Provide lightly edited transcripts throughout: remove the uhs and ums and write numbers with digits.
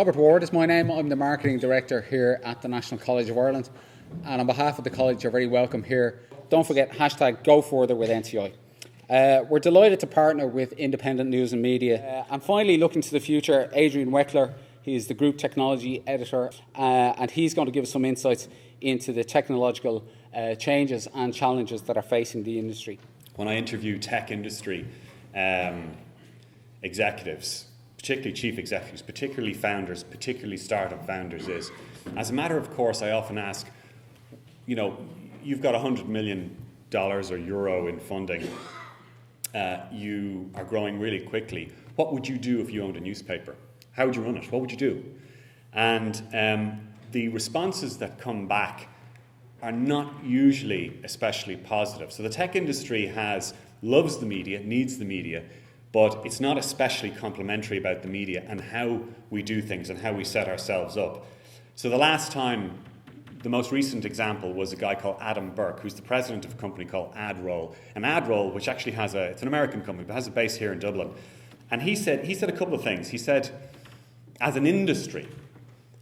Robert Ward is my name. I'm the Marketing Director here at the National College of Ireland. And on behalf of the College, you're very welcome here. Don't forget, #GoFurtherWithNCI. We're delighted to partner with Independent News and Media. And finally, looking to the future, Adrian Weckler, he's the Group Technology Editor, and he's going to give us some insights into the technological changes and challenges that are facing the industry. When I interview tech industry executives, particularly chief executives, particularly founders, particularly startup founders, is, as a matter of course, I often ask, you've got $100 million or euro in funding. You are growing really quickly. What would you do if you owned a newspaper? How would you run it? What would you do? And the responses that come back are not usually especially positive. So the tech industry loves the media, needs the media, but it's not especially complimentary about the media and how we do things and how we set ourselves up. So the most recent example was a guy called Adam Burke, who's the president of a company called AdRoll. And AdRoll, which actually it's an American company, but has a base here in Dublin. And he said a couple of things. He said, as an industry,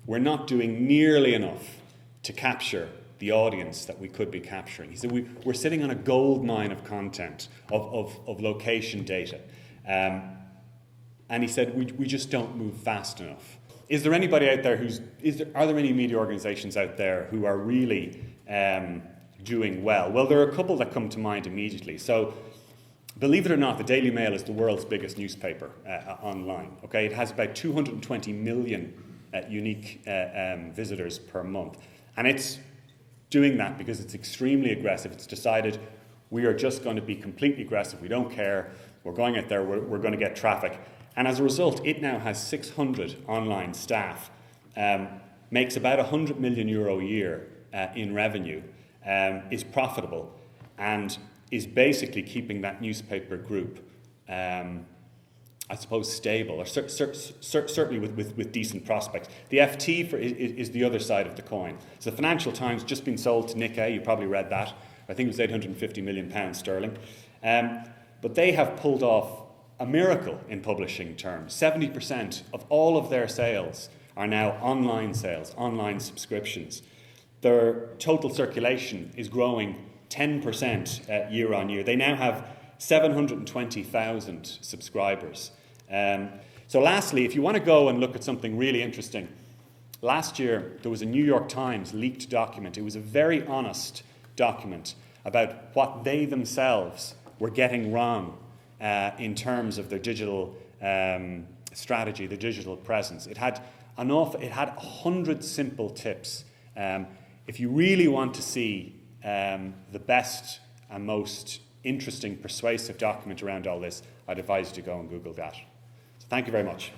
we're not doing nearly enough to capture the audience that we could be capturing. He said, we're sitting on a gold mine of content, of location data. And he said, we just don't move fast enough. Is there anybody out there are there any media organizations out there who are really doing well? Well, there are a couple that come to mind immediately. So, believe it or not, the Daily Mail is the world's biggest newspaper online. Okay, it has about 220 million unique visitors per month. And it's doing that because it's extremely aggressive. It's decided we are just going to be completely aggressive. We don't care. We're going out there. We're going to get traffic. And as a result, it now has 600 online staff, makes about €100 million a year in revenue, is profitable, and is basically keeping that newspaper group, I suppose, stable, or certainly with decent prospects. The FT is the other side of the coin. So the Financial Times just been sold to Nikkei. You probably read that. I think it was £850 million sterling. But they have pulled off a miracle in publishing terms. 70% of all of their sales are now online sales, online subscriptions. Their total circulation is growing 10% year on year. They now have 720,000 subscribers. So lastly, if you want to go and look at something really interesting, last year there was a New York Times leaked document. It was a very honest document about what they themselves were getting wrong in terms of their digital strategy, the digital presence. It had 100 simple tips. If you really want to see the best and most interesting, persuasive document around all this, I'd advise you to go and Google that. So thank you very much.